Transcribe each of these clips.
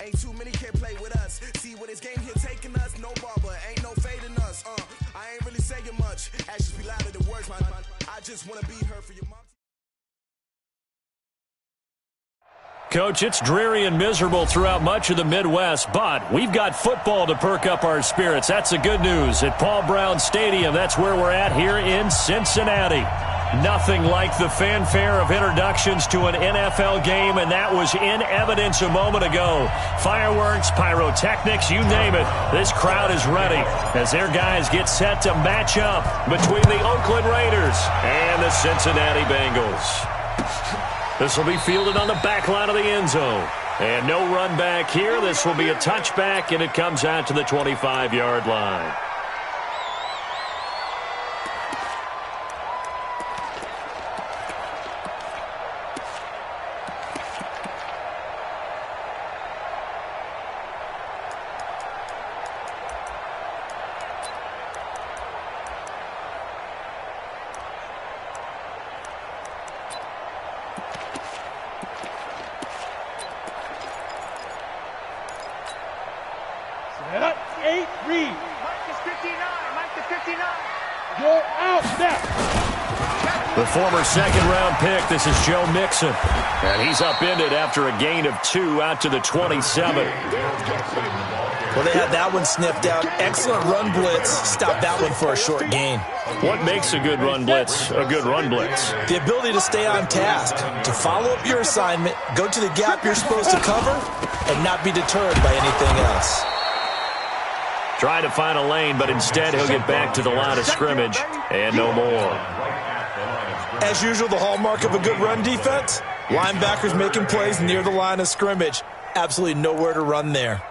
Ain't too many can play with us. See what this game here taking us. No barber, ain't no fading us. I ain't really saying much. Actions be louder than words, man. I just wanna be heard for your mom. Coach, it's dreary and miserable throughout much of the Midwest, but we've got football to perk up our spirits. That's the good news. At Paul Brown Stadium, that's where we're at here in Cincinnati. Nothing like the fanfare of introductions to an NFL game, and that was in evidence a moment ago. Fireworks, pyrotechnics, you name it. This crowd is ready as their guys get set to match up between the Oakland Raiders and the Cincinnati Bengals. This will be fielded on the back line of the end zone. And no run back here. This will be a touchback, and it comes out to the 25-yard line. The former second-round pick, this is Joe Mixon. And he's upended after a gain of 2 out to the 27. Well, they had that one sniffed out. Excellent run blitz. Stopped that one for a short gain. What makes a good run blitz a good run blitz? The ability to stay on task, to follow up your assignment, go to the gap you're supposed to cover, and not be deterred by anything else. Try to find a lane, but instead he'll get back to the line of scrimmage and no more. As usual, the hallmark of a good run defense, linebackers making plays near the line of scrimmage. Absolutely nowhere to run there.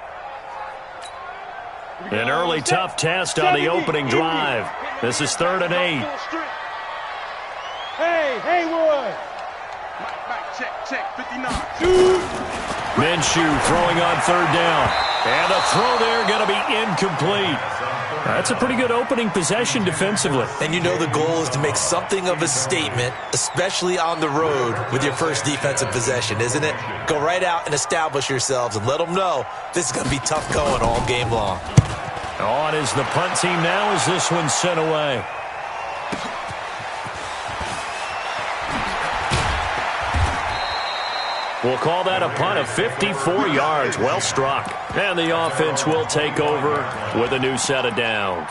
An early tough test on the opening drive. This is 3rd and 8. Hey, Haywood. Check, 59. Minshew throwing on 3rd down. And the throw there going to be incomplete. That's a pretty good opening possession defensively. And you know the goal is to make something of a statement, especially on the road with your first defensive possession, isn't it? Go right out and establish yourselves and let them know this is going to be tough going all game long. On is the punt team now as this one's sent away. We'll call that a punt of 54 yards. Well struck. And the offense will take over with a new set of downs.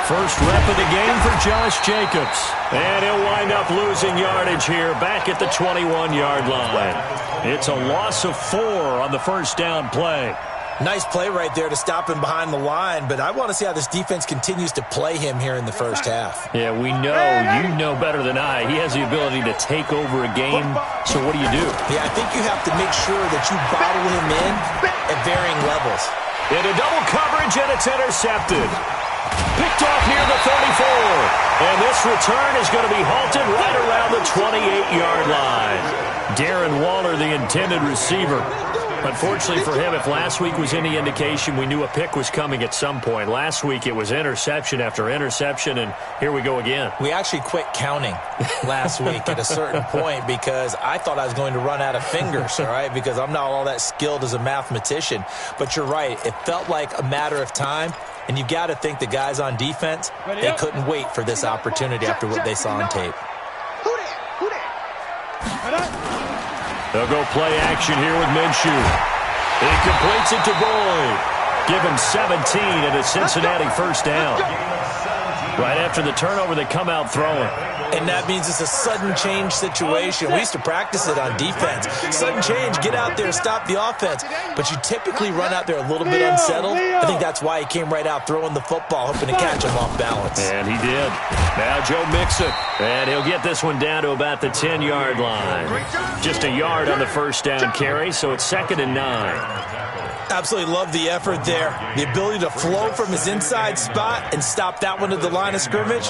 First rep of the game for Josh Jacobs. And he'll wind up losing yardage here back at the 21-yard line. It's a loss of 4 on the first down play. Nice play right there to stop him behind the line, but I want to see how this defense continues to play him here in the first half. Yeah, we know, you know better than I. He has the ability to take over a game, so what do you do? Yeah, I think you have to make sure that you bottle him in at varying levels. Into double coverage, and it's intercepted. Picked off near the 34. And this return is going to be halted right around the 28-yard line. Darren Waller, the intended receiver. Unfortunately for him, if last week was any indication, we knew a pick was coming at some point. Last week it was interception after interception, and here we go again. We actually quit counting last week at a certain point because I thought I was going to run out of fingers, all right, because I'm not all that skilled as a mathematician. But you're right. It felt like a matter of time, and you got to think the guys on defense, they couldn't wait for this opportunity after what they saw on tape. They'll go play action here with Minshew. He completes it to Boyd. Give him 17 and a Cincinnati first down. Right after the turnover, they come out throwing. And that means it's a sudden change situation. We used to practice it on defense. Sudden change, get out there, stop the offense. But you typically run out there a little bit unsettled. I think that's why he came right out throwing the football, hoping to catch him off balance. And he did. Now Joe Mixon. And he'll get this one down to about the 10-yard line. Just a yard on the first down carry, so it's 2nd and 9. Absolutely love the effort there. The ability to flow from his inside spot and stop that one at the line of scrimmage.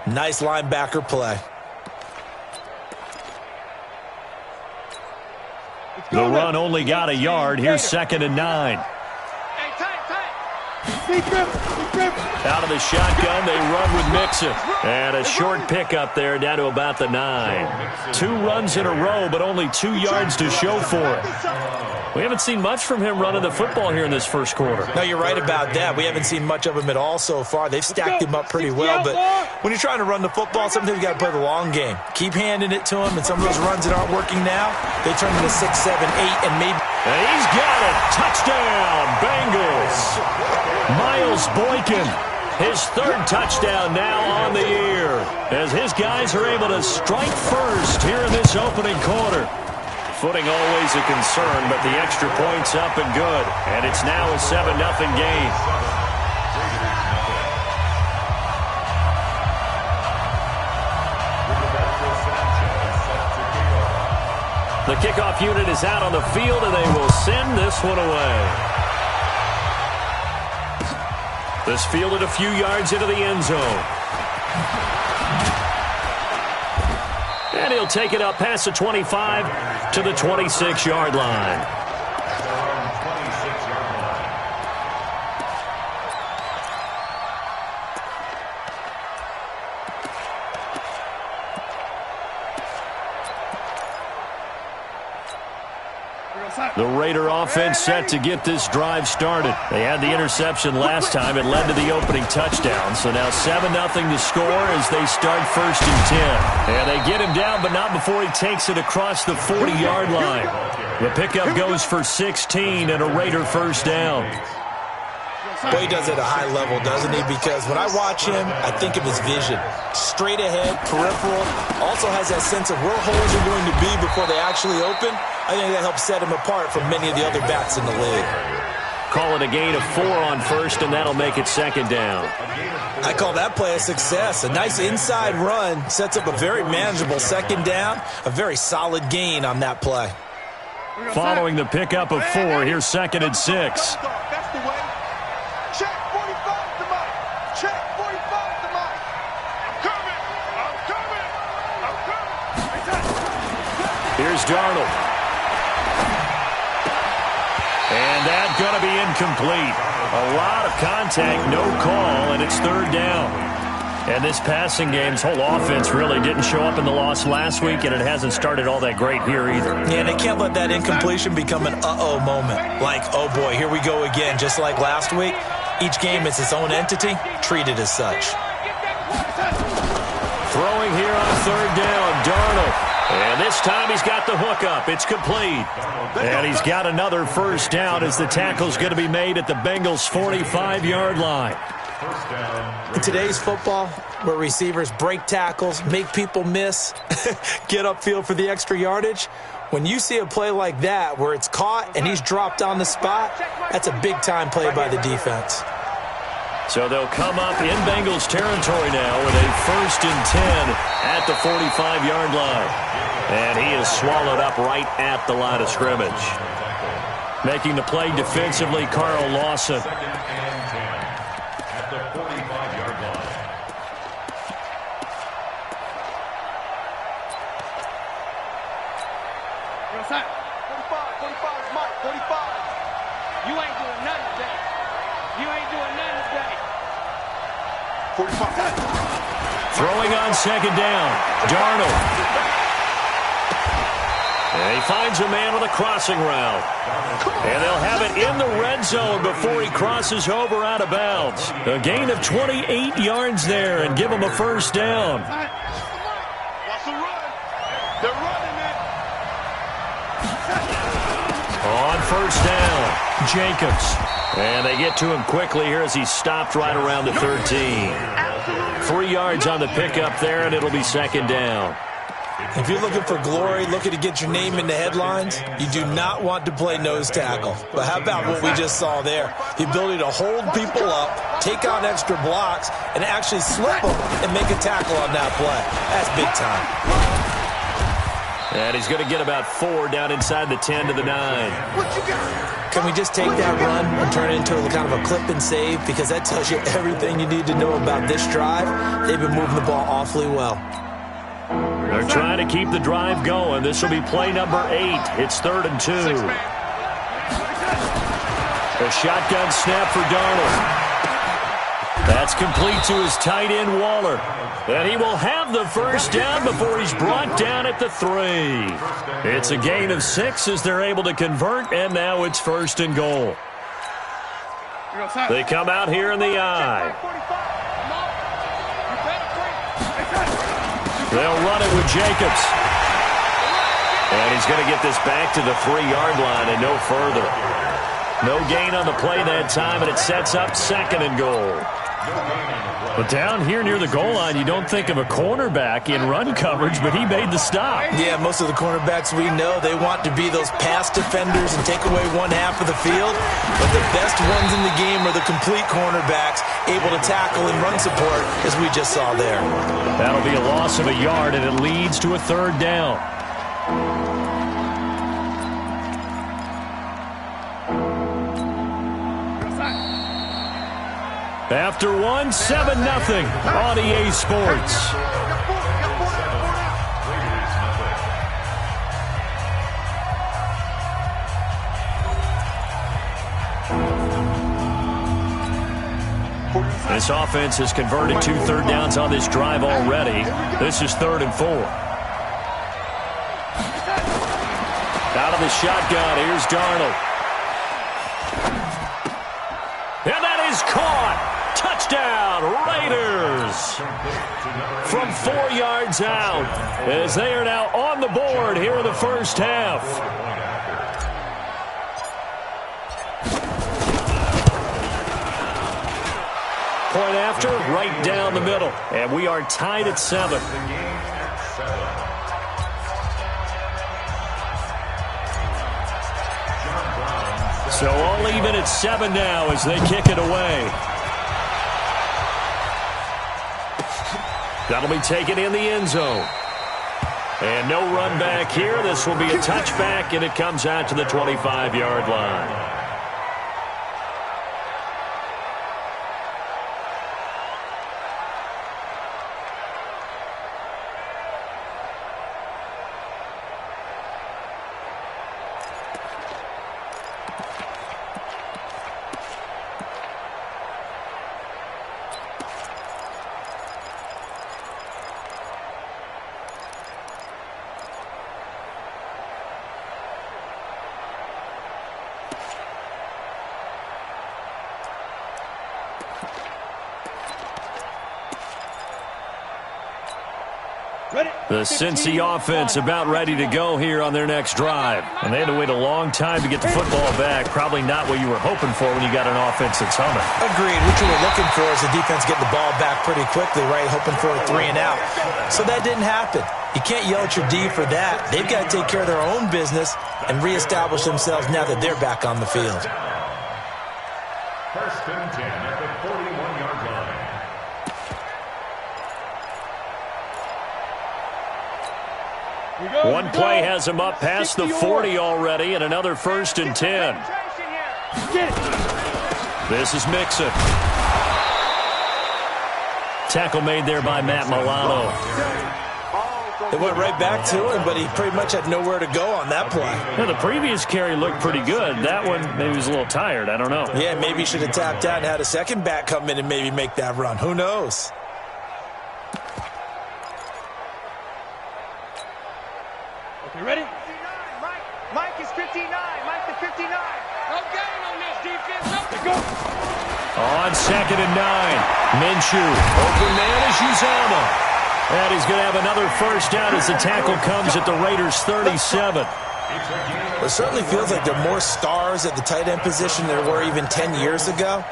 Nice linebacker play. The run only got a yard. Here's 2nd and 9. Out of the shotgun, they run with Mixon. And a short pickup there down to about the 9. 2 runs in a row, but only 2 yards to show for it. We haven't seen much from him running the football here in this first quarter. No, you're right about that. We haven't seen much of him at all so far. They've stacked him up pretty well, but when you're trying to run the football, sometimes you got to play the long game. Keep handing it to him, and some of those runs that aren't working now, they turn into 6, 7, 8, and maybe... And he's got it. Touchdown, Bengals. Miles Boykin, his 3rd touchdown now on the year, as his guys are able to strike first here in this opening quarter. Footing always a concern, but the extra point's up and good. And it's now a 7-0 game. The kickoff unit is out on the field, and they will send this one away. This fielded a few yards into the end zone. And he'll take it up past the 25 to the 26-yard line. The Raider offense set to get this drive started. They had the interception last time. It led to the opening touchdown. So now 7-0 to score as they start 1st and 10. And they get him down, but not before he takes it across the 40-yard line. The pickup goes for 16 and a Raider first down. Boy, he does it at a high level, doesn't he? Because when I watch him, I think of his vision. Straight ahead, peripheral. Also has that sense of where holes are going to be before they actually open. I think that helps set him apart from many of the other backs in the league. Call it a gain of 4 on first, and that'll make it 2nd down. I call that play a success. A nice inside run sets up a very manageable 2nd down. A very solid gain on that play. Following the pickup of 4, here's 2nd and 6. That's the way. Check 45 to Mike. Check 45 to Mike. I'm coming. I'm coming. I'm coming. Here's Darnold. And that's going to be incomplete. A lot of contact, no call, and it's 3rd down. And this passing game's whole offense really didn't show up in the loss last week, and it hasn't started all that great here either. Yeah, and they can't let that incompletion become an uh-oh moment. Like, oh boy, here we go again, just like last week. Each game is its own entity, treated as such. Throwing here on 3rd down, Darnold. And this time he's got the hookup. It's complete. And he's got another first down as the tackle's going to be made at the Bengals' 45-yard line. In today's football, where receivers break tackles, make people miss, get upfield for the extra yardage, when you see a play like that where it's caught and he's dropped on the spot, that's a big-time play by the defense. So they'll come up in Bengals territory now with a 1st and 10 at the 45-yard line. And he is swallowed up right at the line of scrimmage. Making the play defensively, Carl Lawson. At the 45-yard line. Yo, Sam. 45 is Mike. 45. You ain't doing nothing today. You ain't doing nothing today. 45. Throwing on 2nd down. Darnold. And he finds a man with a crossing route. And they'll have it in the red zone before he crosses over out of bounds. A gain of 28 yards there and give him a first down. What's the run? They're running it. On 1st down, Jacobs. And they get to him quickly here as he's stopped right around the 13. 3 yards on the pickup there, and it'll be 2nd down. If you're looking for glory, looking to get your name in the headlines, you do not want to play nose tackle. But how about what we just saw there? The ability to hold people up, take on extra blocks, and actually slip them and make a tackle on that play. That's big time. And he's going to get about 4 down inside the 10 to the 9. Can we just take that run and turn it into a kind of a clip and save? Because that tells you everything you need to know about this drive. They've been moving the ball awfully well. They're They're trying to keep the drive going. This will be play number 8. It's 3rd and 2. A shotgun snap for Darnold. That's complete to his tight end, Waller. And he will have the first down before he's brought down at the 3. It's a gain of 6 as they're able to convert, and now it's 1st and goal. They come out here in the I. They'll run it with Jacobs. And he's going to get this back to the 3-yard line and no further. No gain on the play that time, and it sets up 2nd and goal. But down here near the goal line, you don't think of a cornerback in run coverage, but he made the stop. Yeah, most of the cornerbacks we know, they want to be those pass defenders and take away one half of the field. But the best ones in the game are the complete cornerbacks, able to tackle and run support, as we just saw there. That'll be a loss of a yard, and it leads to a 3rd down. After 1, 7-0 on EA Sports. This offense has converted 2 third downs on this drive already. This is 3rd and 4. Out of the shotgun, here's Darnold. And that is caught. Touchdown, Raiders! From 4 yards out, as they are now on the board here in the first half. Point after, right down the middle. And we are tied at 7. So all even at 7 now as they kick it away. That'll be taken in the end zone. And no run back here. This will be a touchback, and it comes out to the 25-yard line. The Cincy offense about ready to go here on their next drive. And they had to wait a long time to get the football back. Probably not what you were hoping for when you got an offense that's humming. Agreed. What you were looking for is the defense getting the ball back pretty quickly, right? Hoping for a 3 and out. So that didn't happen. You can't yell at your D for that. They've got to take care of their own business and reestablish themselves now that they're back on the field. 1st and 10 at the 41-yard line. One play has him up past the 40 already, and another 1st and 10. This is Mixon. Tackle made there by Matt Milano. It went right back to him, but he pretty much had nowhere to go on that play. Yeah, the previous carry looked pretty good. That one, maybe he was a little tired. I don't know. Yeah, maybe he should have tapped out and had a second back come in and maybe make that run. Who knows? You ready? 59, Mike. Mike is 59. Mike the 59. No gain on this defense. Go. On 2nd and 9. Minshew. Open man is Uzomah. And he's going to have another first down as the tackle comes at the Raiders' 37. It certainly feels like there are more stars at the tight end position than there were even 10 years ago.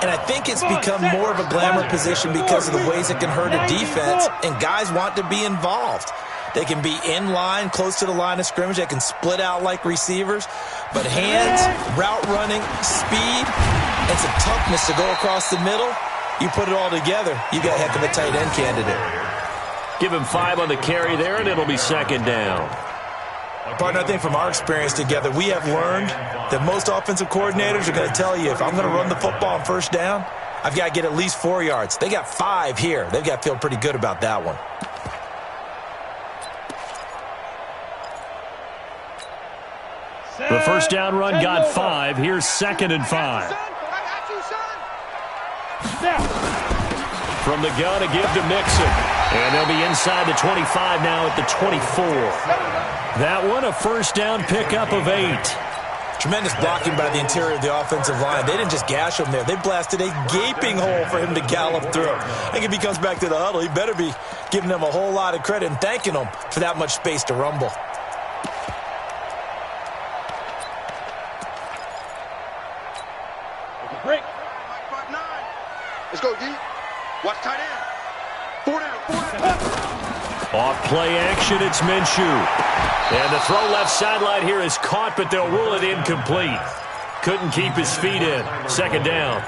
And I think it's become more of a glamour position because of the ways it can hurt a defense, and guys want to be involved. They can be in line, close to the line of scrimmage. They can split out like receivers. But hands, route running, speed, and some toughness to go across the middle, you put it all together, you got a heck of a tight end candidate. Give him 5 on the carry there, and it'll be 2nd down. Partner, I think from our experience together, we have learned that most offensive coordinators are going to tell you, if I'm going to run the football on 1st down, I've got to get at least 4 yards. They got 5 here. They've got to feel pretty good about that one. The first down run got 5. Here's 2nd and 5. From the gun, a give to Mixon. And they'll be inside the 25 now at the 24. That one, a first down pickup of 8. Tremendous blocking by the interior of the offensive line. They didn't just gash him there. They blasted a gaping hole for him to gallop through. I think if he comes back to the huddle, he better be giving them a whole lot of credit and thanking them for that much space to rumble. Break. Let's go, D. Watch tight end. 4 down. Off play action, it's Minshew. And the throw left sideline here is caught, but they'll rule it incomplete. Couldn't keep his feet in. 2nd down.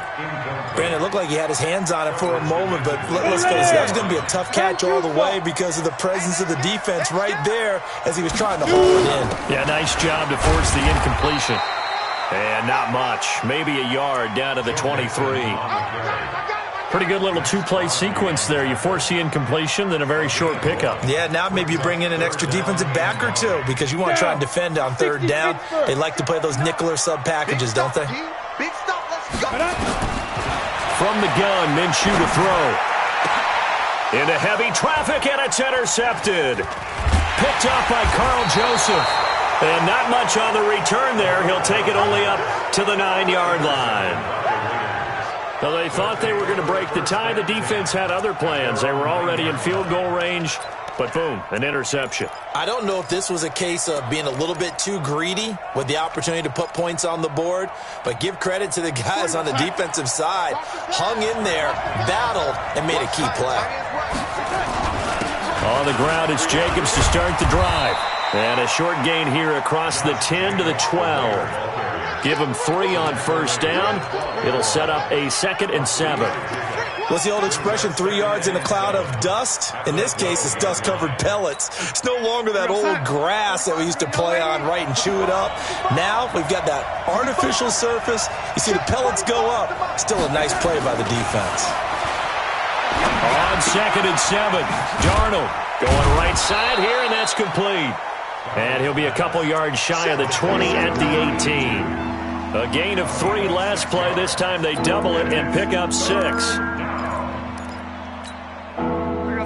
Brandon, it looked like he had his hands on it for a moment, but let's face it, that was going to be a tough catch all the way because of the presence of the defense right there as he was trying to hold it in. Yeah, nice job to force the incompletion. And not much. Maybe a yard down to the 23. Pretty good little two-play sequence there. You force the incompletion, then a very short pickup. Yeah, now maybe you bring in an extra defensive back or two because you want to try and defend on 3rd down. They like to play those nickel or sub packages, don't they? Big stop. Let's go. From the gun, Minshew to throw. Into heavy traffic, and it's intercepted. Picked up by Carl Joseph. And not much on the return there. He'll take it only up to the 9-yard line. Well, they thought they were going to break the tie. The defense had other plans. They were already in field goal range, but boom, an interception. I don't know if this was a case of being a little bit too greedy with the opportunity to put points on the board, but give credit to the guys on the defensive side. Hung in there, battled, and made a key play. On the ground, it's Jacobs to start the drive. And a short gain here across the 10 to the 12. Give him 3 on first down. It'll set up a 2nd and 7. What's the old expression, 3 yards in a cloud of dust? In this case, it's dust-covered pellets. It's no longer that old grass that we used to play on, right, and chew it up. Now we've got that artificial surface. You see the pellets go up. Still a nice play by the defense. On 2nd and 7, Darnold going right side here, and that's complete. And he'll be a couple yards shy of the 20 at the 18. A gain of 3 last play. This time they double it and pick up 6.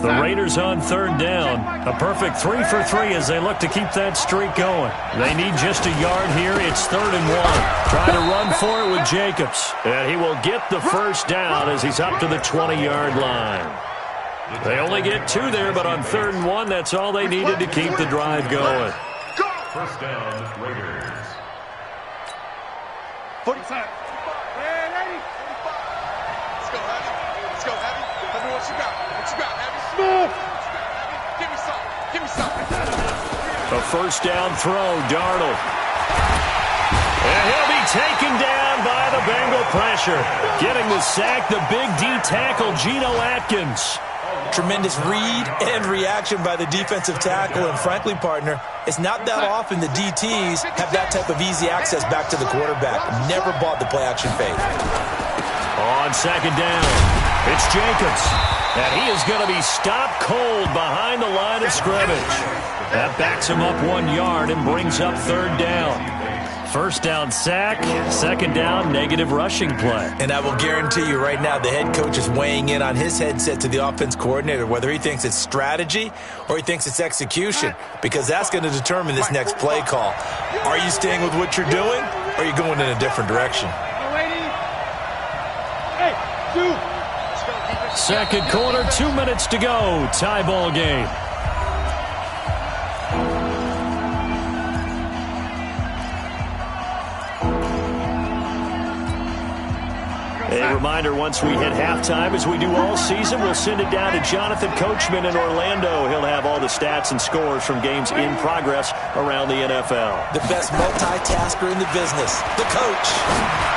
The Raiders on 3rd down. A perfect 3 for 3 as they look to keep that streak going. They need just a yard here. It's 3rd and 1. Trying to run for it with Jacobs. And he will get the first down as he's up to the 20-yard line. They only get 2 there, but on 3rd and 1, that's all they needed to keep the drive going. First down, Raiders. 45. Hey, lady. 45. Let's go, Heavy. Let's go, Heavy. Tell me what you got. What you got, Heavy? Move. Give me some. Give me some. A first down throw, Darnold. And he'll be taken down by the Bengal pressure. Getting the sack, the big D tackle, Geno Atkins. Tremendous read and reaction by the defensive tackle. And frankly, partner, it's not that often the DTs have that type of easy access back to the quarterback. Never bought the play-action fake. On 2nd down, it's Jacobs. And he is going to be stopped cold behind the line of scrimmage. That backs him up 1 yard and brings up 3rd down. First down sack, 2nd down negative rushing play. And I will guarantee you right now the head coach is weighing in on his headset to the offense coordinator, whether he thinks it's strategy or he thinks it's execution, because that's going to determine this next play call. Are you staying with what you're doing, or are you going in a different direction? Second quarter, 2 minutes to go. Tie ball game. A reminder, once we hit halftime, as we do all season, we'll send it down to Jonathan Coachman in Orlando. He'll have all the stats and scores from games in progress around the NFL. The best multitasker in the business, the coach.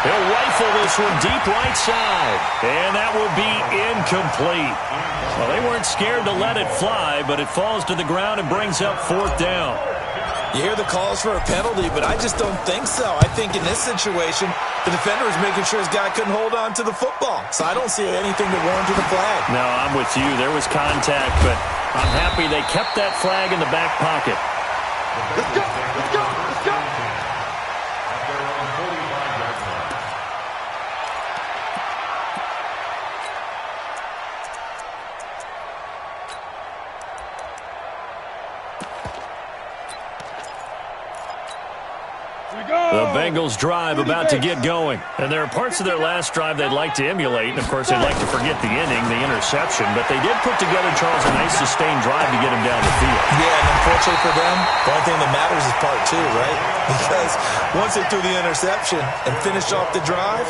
He'll rifle this one deep right side, and that will be incomplete. Well, they weren't scared to let it fly, but it falls to the ground and brings up 4th down. You hear the calls for a penalty, but I just don't think so. I think in this situation, the defender was making sure his guy couldn't hold on to the football. So I don't see anything that warranted a flag. No, I'm with you. There was contact, but I'm happy they kept that flag in the back pocket. Let's go. Let's go. Let's go. The Bengals drive about to get going. And there are parts of their last drive they'd like to emulate. And, of course, they'd like to forget the inning, the interception. But they did put together, Charles, a nice sustained drive to get him down the field. Yeah, and unfortunately for them, the only thing that matters is part two, right? Because once they threw the interception and finished off the drive,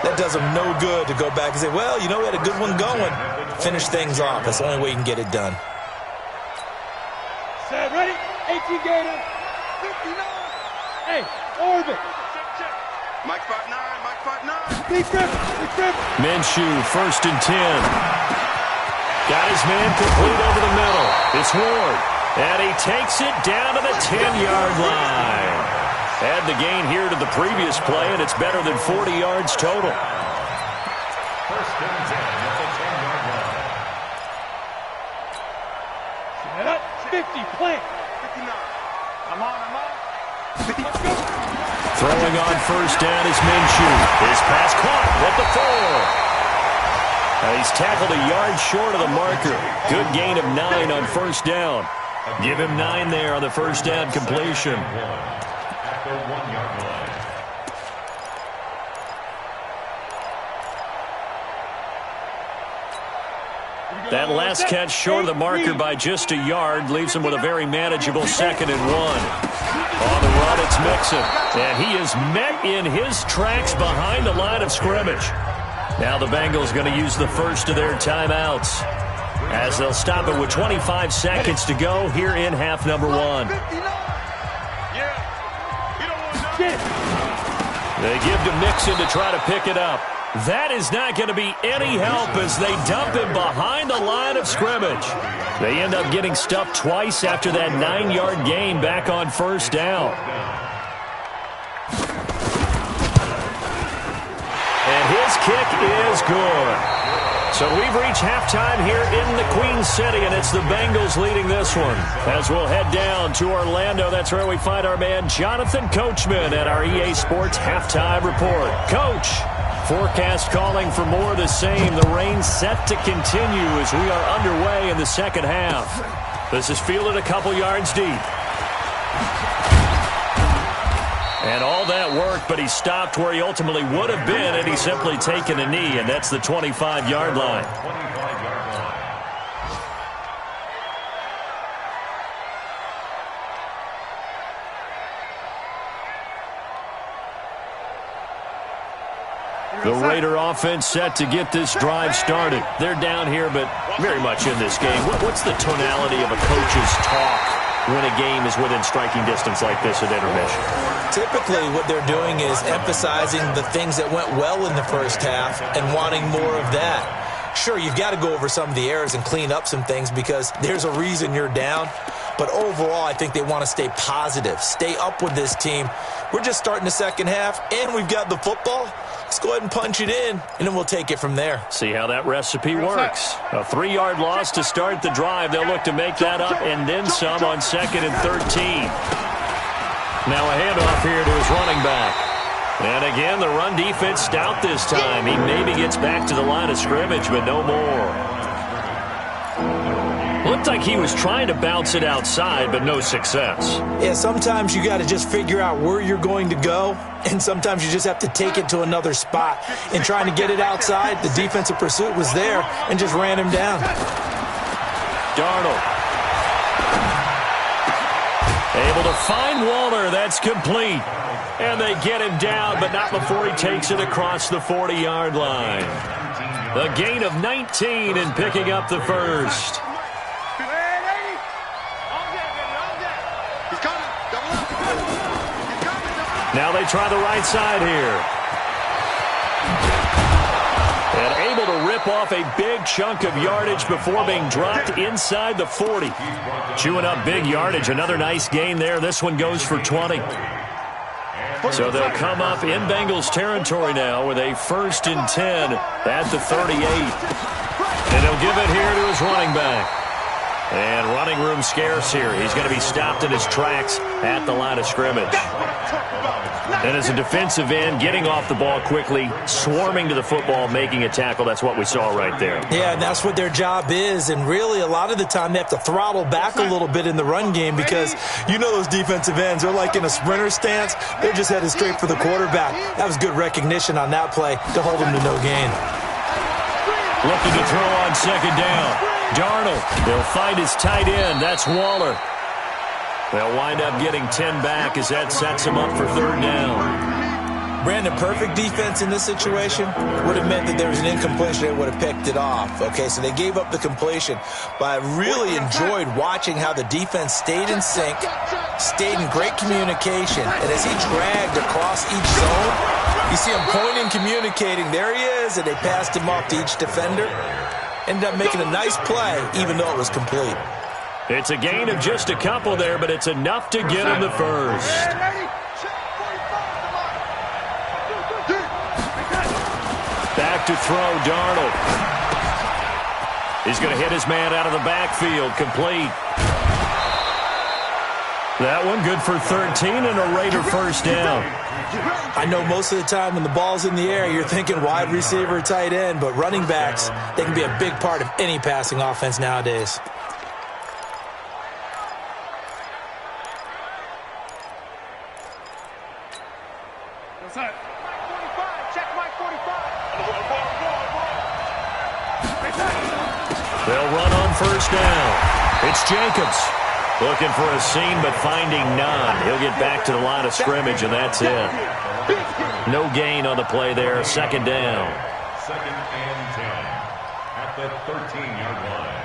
that does them no good to go back and say, well, you know, we had a good one going. Finish things off. That's the only way you can get it done. Set, ready? 18 Gator. 59. Hey, orbit. Check. Mike 5-9, Mike 5-9. Big grip. Minshew, 1st and 10. Got his man complete over the middle. It's Ward. And he takes it down to the 10-yard line. Add the gain here to the previous play, and it's better than 40 yards total. 1st and 10 at the 10-yard line. Set up. 50, plant. 59. I'm on. Let's go. Throwing on 1st down is Minshew. His pass caught at the 4. He's tackled a yard short of the marker. Good gain of 9 on 1st down. Give him 9 there on the 1st down completion. At the 1-yard line. That last catch short of the marker by just a yard leaves him with a very manageable 2nd and 1. On the run, it's Mixon. And he is met in his tracks behind the line of scrimmage. Now the Bengals going to use the first of their timeouts, as they'll stop it with 25 seconds to go here in half number 1. They give to Mixon to try to pick it up. That is not going to be any help as they dump him behind the line of scrimmage. They end up getting stuffed twice after that 9-yard gain back on 1st down. And his kick is good. So we've reached halftime here in the Queen City, and it's the Bengals leading this one. As we'll head down to Orlando, that's where we find our man Jonathan Coachman at our EA Sports Halftime Report. Coach, forecast calling for more of the same. The rain set to continue as we are underway in the second half. This is fielded a couple yards deep. And all that work, but he stopped where he ultimately would have been had he simply taken a knee, and that's the 25-yard line. 25-yard line. The Raider offense set to get this drive started. They're down here, but very much in this game. What's the tonality of a coach's talk when a game is within striking distance like this at intermission? Typically, what they're doing is emphasizing the things that went well in the first half and wanting more of that. Sure, you've got to go over some of the errors and clean up some things because there's a reason you're down. But overall, I think they want to stay positive, stay up with this team. We're just starting the second half, and we've got the football. Let's go ahead and punch it in, and then we'll take it from there. See how that recipe works. A 3-yard loss to start the drive. They'll look to make that up and then some on 2nd and 13. Now a handoff here to his running back. And again, the run defense stout this time. He maybe gets back to the line of scrimmage, but no more. Looked like he was trying to bounce it outside, but no success. Yeah, sometimes you got to just figure out where you're going to go, and sometimes you just have to take it to another spot. In trying to get it outside, the defensive pursuit was there and just ran him down. Darnold. Able to find Waller. That's complete. And they get him down, but not before he takes it across the 40-yard line. The gain of 19 and picking up the first. Now they try the right side here. And able to rip off a big chunk of yardage before being dropped inside the 40. Chewing up big yardage. Another nice gain there. This one goes for 20. So they'll come up in Bengals territory now with a 1st and 10 at the 38. And he'll give it here to his running back. And running room scarce here. He's going to be stopped in his tracks at the line of scrimmage. And as a defensive end, getting off the ball quickly, swarming to the football, making a tackle, that's what we saw right there. Yeah, and that's what their job is. And really, a lot of the time, they have to throttle back a little bit in the run game because you know those defensive ends, they're like in a sprinter stance. They're just headed straight for the quarterback. That was good recognition on that play to hold them to no gain. Looking to throw on second down. Darnold, they'll find his tight end. That's Waller. They'll wind up getting 10 back as that sets him up for third down. Brandon, perfect defense in this situation would have meant that there was an incompletion. They would have picked it off. Okay, so they gave up the completion. But I really enjoyed watching how the defense stayed in sync, stayed in great communication. And as he dragged across each zone, you see him pointing, communicating. There he is, and they passed him off to each defender. Ended up making a nice play, even though it was complete. It's a gain of just a couple there, but it's enough to get him the first. Back to throw, Darnold. He's going to hit his man out of the backfield, complete. That one good for 13 and a Raider first down. I know most of the time when the ball's in the air, you're thinking wide receiver, tight end, but running backs, they can be a big part of any passing offense nowadays. They'll run on first down. It's Jacobs. Looking for a seam, but finding none. He'll get back to the line of scrimmage, and that's it. No gain on the play there. Second down. Second and 10 at the 13-yard line.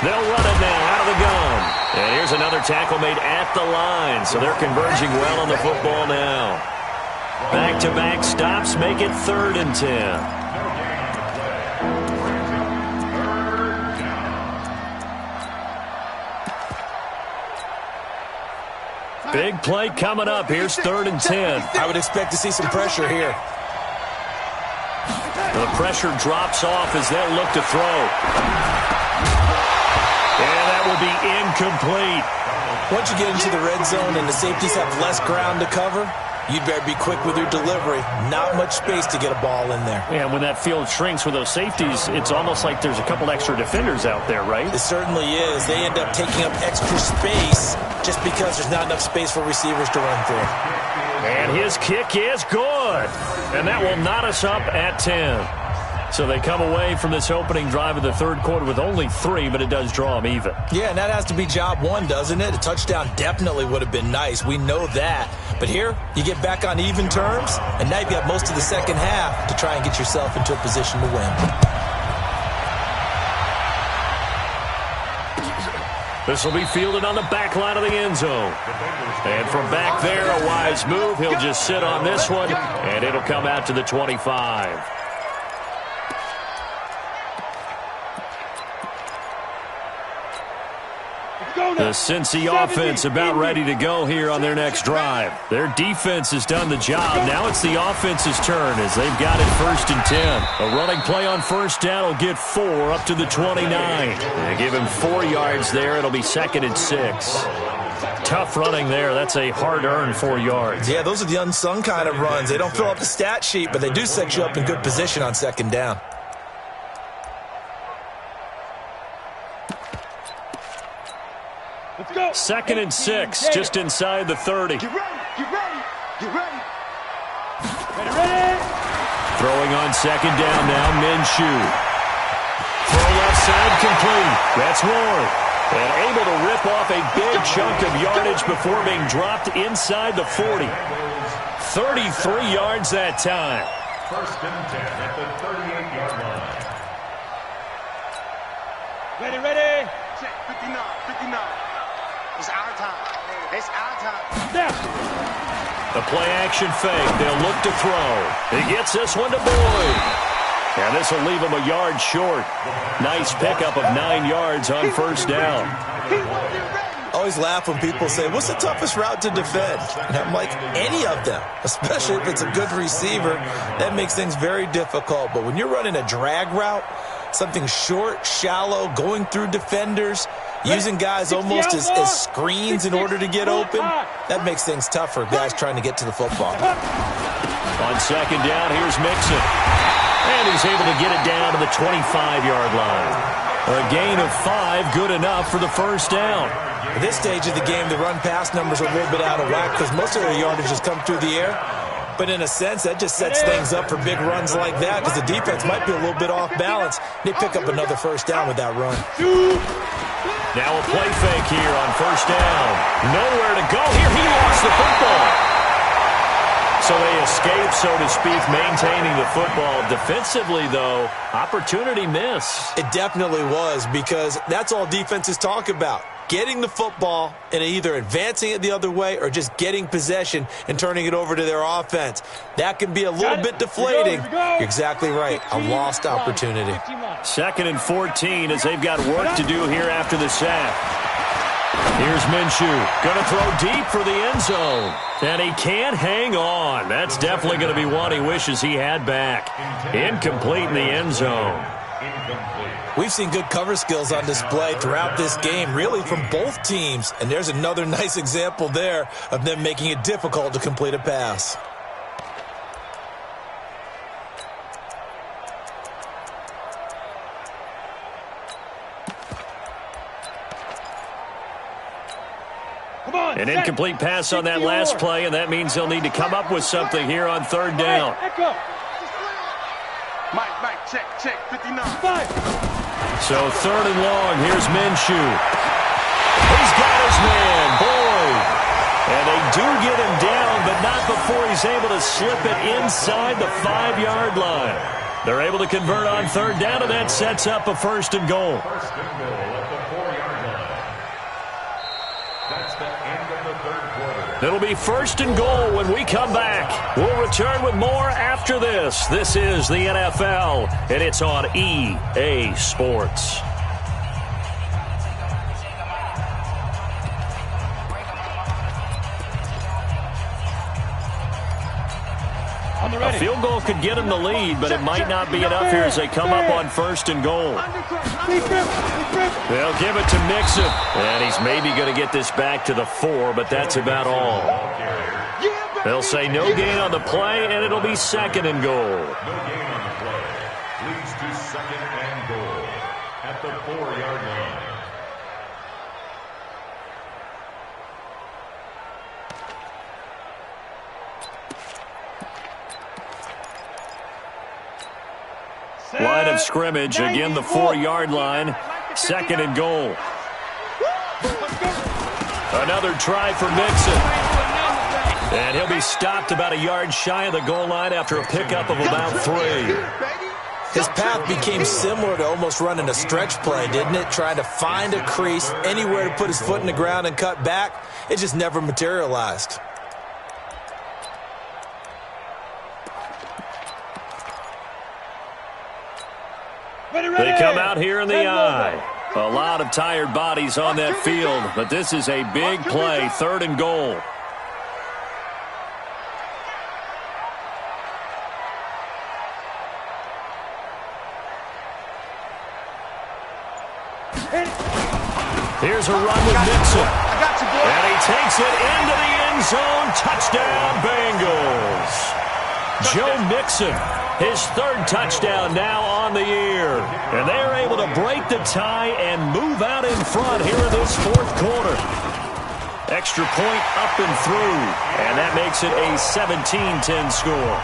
They'll run it now out of the gun. And here's another tackle made at the line. So they're converging well on the football now. Back-to-back stops make it 3rd and 10. Big play coming up. Here's 3rd and 10. I would expect to see some pressure here. The pressure drops off as they'll look to throw. And that will be incomplete. Once you get into the red zone and the safeties have less ground to cover, you'd better be quick with your delivery. Not much space to get a ball in there. Yeah, when that field shrinks with those safeties, it's almost like there's a couple extra defenders out there, right? It certainly is. They end up taking up extra space just because there's not enough space for receivers to run through. And his kick is good. And that will knot us up at 10. So they come away from this opening drive of the third quarter with only 3, but it does draw them even. Yeah, and that has to be job one, doesn't it? A touchdown definitely would have been nice. We know that. But here, you get back on even terms, and now you've got most of the second half to try and get yourself into a position to win. This will be fielded on the back line of the end zone. And from back there, a wise move. He'll just sit on this one, and it'll come out to the 25. The Cincy offense about ready to go here on their next drive. Their defense has done the job. Now it's the offense's turn as they've got it 1st and 10. A running play on first down will get 4 up to the 29. They give him 4 yards there. It'll be 2nd and 6. Tough running there. That's a hard-earned 4 yards. Yeah, those are the unsung kind of runs. They don't fill up the stat sheet, but they do set you up in good position on second down. Let's go. 2nd and 6, just inside the 30. Get ready. Get ready. Get ready. Ready. Throwing on second down now, Minshew. Throw left side complete. That's Ward. And able to rip off a big chunk of yardage before being dropped inside the 40. 33 yards that time. 1st and 10 at the 38-yard line. Ready. 59, 59. It's our time. It's our time. The play-action fake. They'll look to throw. He gets this one to Boyd. And this will leave him a yard short. Nice pickup of 9 yards on first down. I always laugh when people say, what's the toughest route to defend? And I'm like, any of them, especially if it's a good receiver. That makes things very difficult. But when you're running a drag route, something short, shallow, going through defenders, using guys almost as screens in order to get open, that makes things tough for guys trying to get to the football. On second down, here's Mixon. And he's able to get it down to the 25-yard line. A gain of 5, good enough for the first down. At this stage of the game, the run-pass numbers are a little bit out of whack because most of their yardage has come through the air. But in a sense, that just sets things up for big runs like that because the defense might be a little bit off balance. They pick up another first down with that run. Now a play fake here on first down. Nowhere to go here. He lost the football. So they escape, so to speak, maintaining the football. Defensively, though, opportunity miss. It definitely was because that's all defenses talk about. Getting the football and either advancing it the other way or just getting possession and turning it over to their offense. That can be a little bit deflating. You're exactly right. A lost opportunity. 2nd and 14 as they've got work to do here after the sack. Here's Minshew. Going to throw deep for the end zone. And he can't hang on. That's definitely going to be one he wishes he had back. Incomplete in the end zone. We've seen good cover skills on display throughout this game, really from both teams. And there's another nice example there of them making it difficult to complete a pass. An incomplete pass on that last play, and that means they'll need to come up with something here on third down. Mike, check, 59. So 3rd and long, here's Minshew. He's got his man, Boyd. And they do get him down, but not before he's able to slip it inside the 5-yard line. They're able to convert on third down, and that sets up a 1st and goal. First and goal at the 4-yard line. That's the end of the third quarter. It'll be 1st and goal when we come back. We'll return with more after this. This is the NFL, and it's on EA Sports. A field goal could get them the lead, but it might not be enough here as they come up on 1st and goal. They'll give it to Mixon, and he's maybe going to get this back to the 4, but that's about all. They'll say no gain on the play, and it'll be 2nd and goal. No gain on the play. Leads to 2nd and goal at the 4-yard line. Line of scrimmage, again the 4-yard line, 2nd and goal. Another try for Mixon. And he'll be stopped about a yard shy of the goal line after a pickup of about 3. His path became similar to almost running a stretch play, didn't it? Trying to find a crease, anywhere to put his foot in the ground and cut back. It just never materialized. They come out here in the eye. A lot of tired bodies on that field, but this is a big play, 3rd and goal. Here's a run with Mixon. And he takes it into the end zone. Touchdown, Bengals. Joe Mixon, his 3rd touchdown now on the year. And they are able to break the tie and move out in front here in this 4th quarter. Extra point up and through. And that makes it a 17-10 score.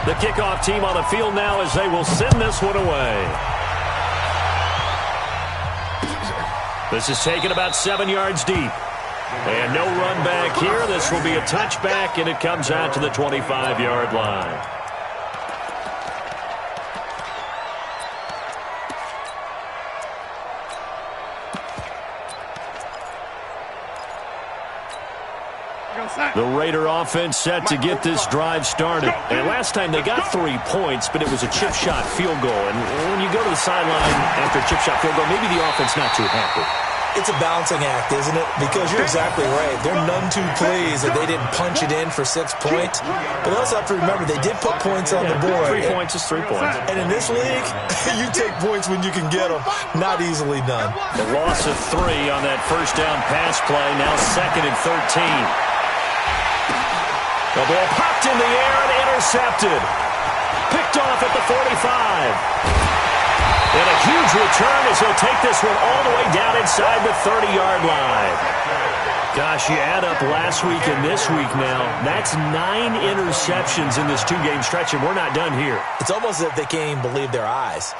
The kickoff team on the field now as they will send this one away. This is taken about 7 yards deep. And no run back here. This will be a touchback, and it comes out to the 25-yard line. The Raider offense set to get this drive started. And last time they got 3 points, but it was a chip shot field goal. And when you go to the sideline after a chip shot field goal, maybe the offense not too happy. It's a balancing act, isn't it? Because you're exactly right. They're none too pleased that they didn't punch it in for 6 points. But they also have to remember they did put points on the board. 3 points is 3 points. And in this league, you take points when you can get them. Not easily done. The loss of 3 on that first down pass play. Now 2nd and 13. The ball popped in the air and intercepted. Picked off at the 45. And a huge return as he'll take this one all the way down inside the 30-yard line. Gosh, you add up last week and this week now. That's 9 interceptions in this 2-game stretch, and we're not done here. It's almost as if they can't even believe their eyes.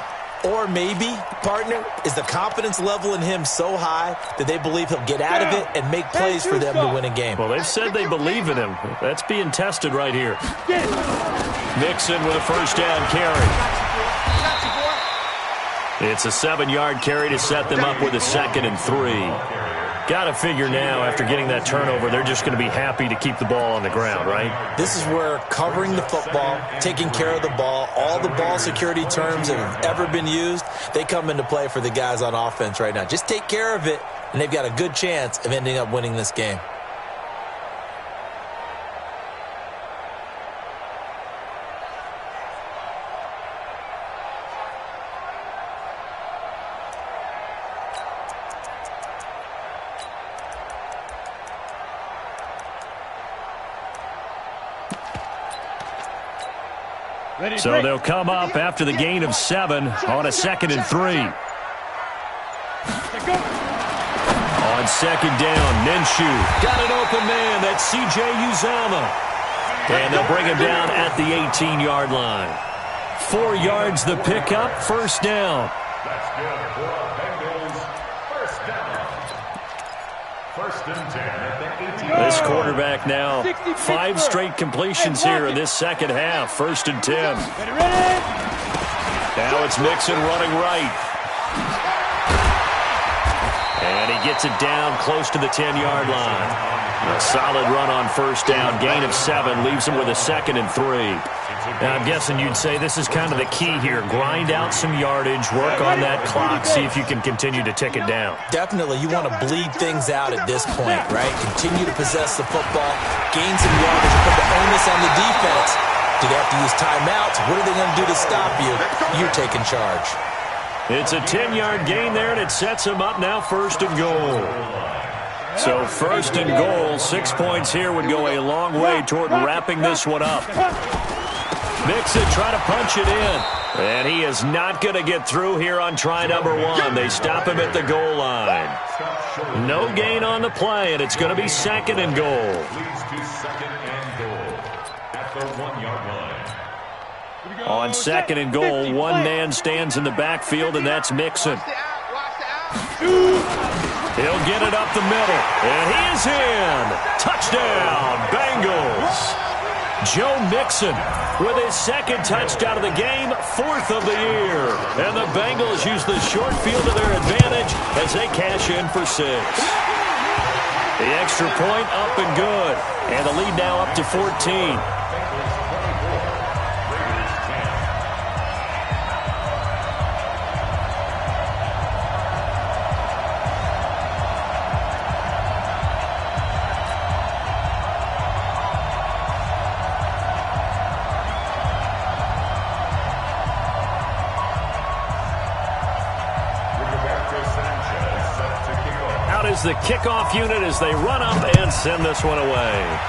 Or maybe, partner, is the confidence level in him so high that they believe he'll get out of it and make plays for them to win a game. Well, they've said they believe in him. That's being tested right here. Mixon with a first down carry. It's a 7-yard carry to set them up with a 2nd and 3. Got to figure now, after getting that turnover, they're just going to be happy to keep the ball on the ground, right? This is where covering the football, taking care of the ball, all the ball security terms that have ever been used, they come into play for the guys on offense right now. Just take care of it, and they've got a good chance of ending up winning this game. So they'll come up after the gain of 7 on a 2nd and 3. On 2nd down, Minshew got an open man. That's C.J. Uzomah. And they'll bring him down at the 18-yard line. 4 yards the pickup, first down. That's good for Bengals. First down. 1st and 10 at the 18. This quarterback now, 5 straight completions here in this second half. 1st and 10. Now it's Mixon running right. And he gets it down close to the 10-yard line. A solid run on first down. Gain of 7 leaves him with a 2nd and 3. Now, I'm guessing you'd say this is kind of the key here. Grind out some yardage, work on that clock, see if you can continue to tick it down. Definitely, you want to bleed things out at this point, right? Continue to possess the football, gain some yardage, and put the onus on the defense. Do they have to use timeouts? What are they going to do to stop you? You're taking charge. It's a 10-yard gain there, and it sets him up now 1st and goal. So 1st and goal, 6 points here would go a long way toward wrapping this one up. Mixon trying to punch it in. And he is not going to get through here on try number 1. They stop him at the goal line. No gain on the play, and it's going to be 2nd and goal. Leads to 2nd and goal at the 1-yard line. On 2nd and goal, one man stands in the backfield, and that's Mixon. He'll get it up the middle, and he is in. Touchdown, Bengals. Joe Mixon with his 2nd touchdown of the game, 4th of the year. And the Bengals use the short field to their advantage as they cash in for 6. The extra point up and good. And the lead now up to 14. The kickoff unit as they run up and send this one away.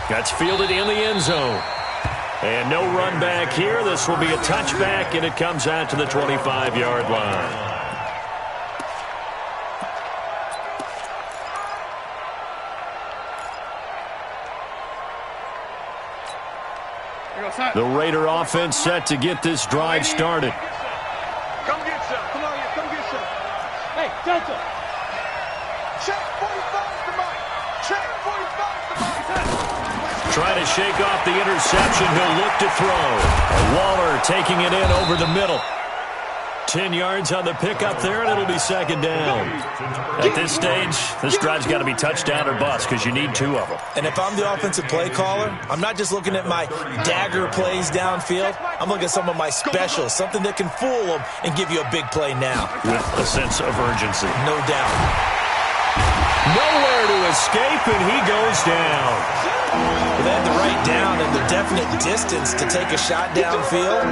That's fielded in the end zone. And no run back here. This will be a touchback, and it comes out to the 25-yard line. The Raider offense set to get this drive started. Come get some. Come on, come get some. Hey, Delta. Check 45's the mic. Check 45's the mic. Trying to shake off the interception. He'll look to throw. Waller taking it in over the middle. 10 yards on the pickup there, and it'll be second down. At this stage, this drive's got to be touchdown or bust because you need 2 of them. And if I'm the offensive play caller, I'm not just looking at my dagger plays downfield. I'm looking at some of my specials, something that can fool them and give you a big play now. With a sense of urgency. No doubt. Nowhere to escape, and he goes down. They had the right down and the definite distance to take a shot downfield,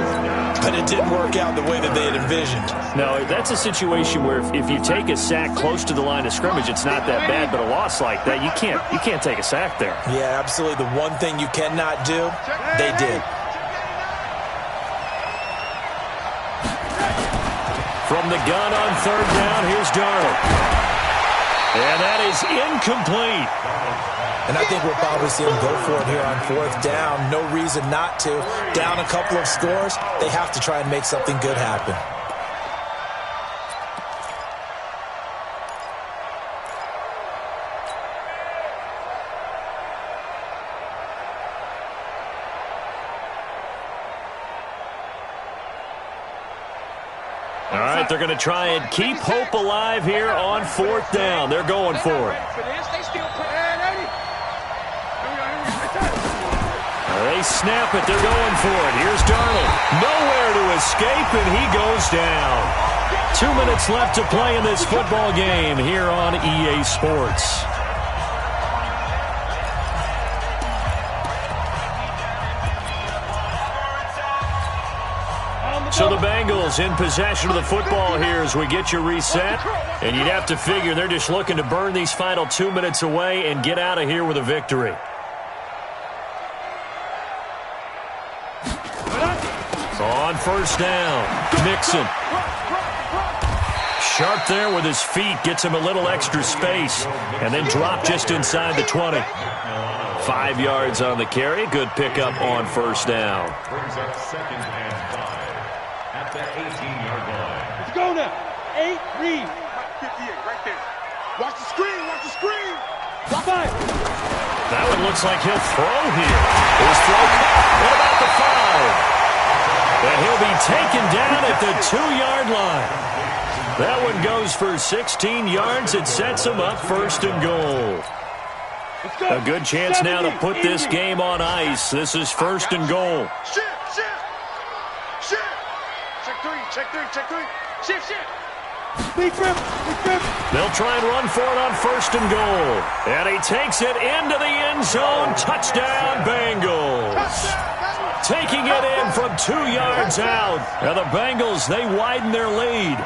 but it didn't work out the way that they had envisioned. No, that's a situation where if you take a sack close to the line of scrimmage, it's not that bad, but a loss like that, you can't take a sack there. Yeah, absolutely. The one thing you cannot do, they did. From the gun on third down, here's Darnold. And that is incomplete. And I think we'll probably see them go for it here on fourth down. No reason not to. Down a couple of scores, they have to try and make something good happen. All right, they're going to try and keep hope alive here on fourth down. They're going for it. They snap it. They're going for it. Here's Darnold. Nowhere to escape, and he goes down. 2 minutes left to play in this football game here on EA Sports. So the Bengals in possession of the football here as we get you reset. And you'd have to figure they're just looking to burn these final 2 minutes away and get out of here with a victory. On first down, Mixon. Sharp there with his feet, gets him a little extra space, and then drop just inside the 20. 5 yards on the carry. Good pickup on first down. Brings up second and 5 at the 18-yard line. Let's go now. 8, read. 58, right there. Watch the screen, watch the screen. Drop 5. That one looks like he'll throw here. His throw. What about the 5? And he'll be taken down at the 2-yard line. That one goes for 16 yards. It sets him up first and goal. A good chance now to put this game on ice. This is first and goal. Shift. Check three. Shift. Big grip. They'll try and run for it on first and goal. And he takes it into the end zone. Touchdown, Bengals. Taking it in from 2 yards out. Now the Bengals, they widen their lead.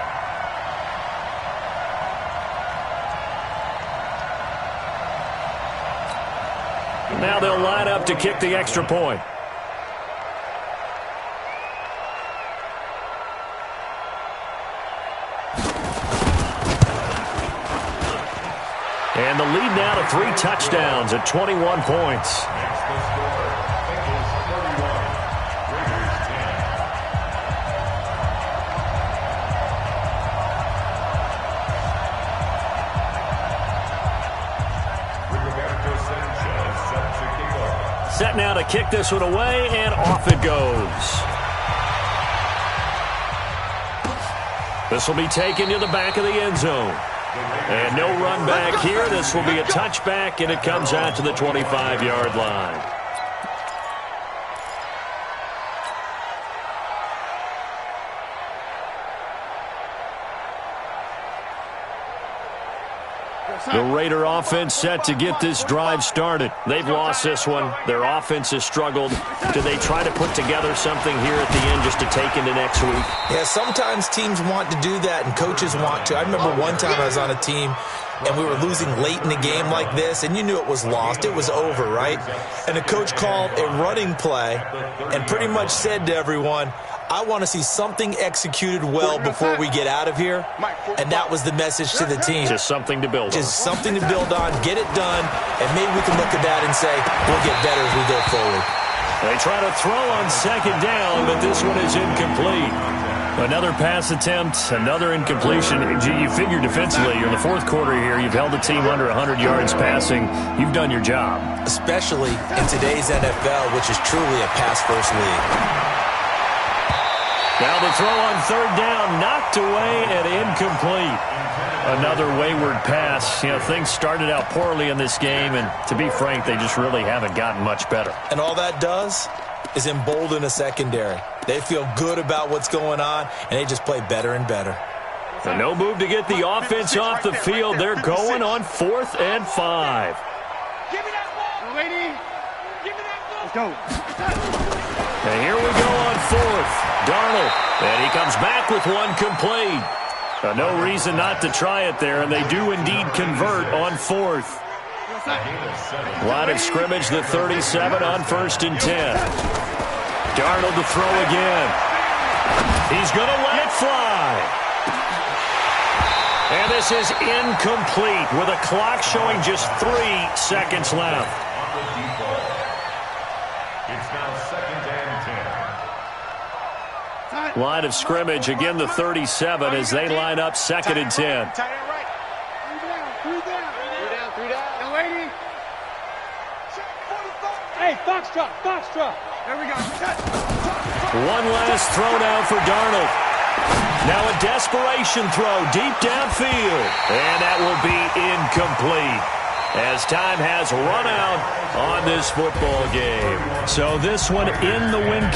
Now they'll line up to kick the extra point. And the lead now to 3 touchdowns at 21 points. Set now to kick this one away, and off it goes. This will be taken to the back of the end zone. And no run back here. This will be a touchback, and it comes out to the 25-yard line. The Raider offense set to get this drive started. They've lost this one. Their offense has struggled. Do they try to put together something here at the end just to take into next week? Yeah, sometimes teams want to do that and coaches want to. I remember one time I was on a team and we were losing late in a game like this, and you knew it was lost. It was over, right? And the coach called a running play and pretty much said to everyone, I want to see something executed well before we get out of here. And that was the message to the team. Just something to build on. Just something to build on, get it done, and maybe we can look at that and say, we'll get better as we go forward. They try to throw on second down, but this one is incomplete. Another pass attempt, another incompletion. You figure defensively, in the fourth quarter here, you've held the team under 100 yards passing. You've done your job. Especially in today's NFL, which is truly a pass-first league. Now the throw on third down, knocked away and incomplete. Another wayward pass. You know, things started out poorly in this game, and to be frank, they just really haven't gotten much better. And all that does is embolden a secondary. They feel good about what's going on, and they just play better and better. So no move to get the offense off the field. They're going on 4th and 5. Give me that ball. Lady. Give me that ball. Let's go. And here we go on 4th. Darnold. And he comes back with one complete. No reason not to try it there, and they do indeed convert on 4th. Line of scrimmage, the 37 on 1st and 10. Darnold to throw again. He's going to let it fly. And this is incomplete with a clock showing just 3 seconds left. It's now 2nd and 10. Line of scrimmage, again the 37 as they line up 2nd and 10. Tight end right. 3 down. 3 down. Now, lady. Hey, Foxtrot. There we go. One last throw now for Darnold. Now a desperation throw deep downfield. And that will be incomplete as time has run out on this football game. So this one in the win.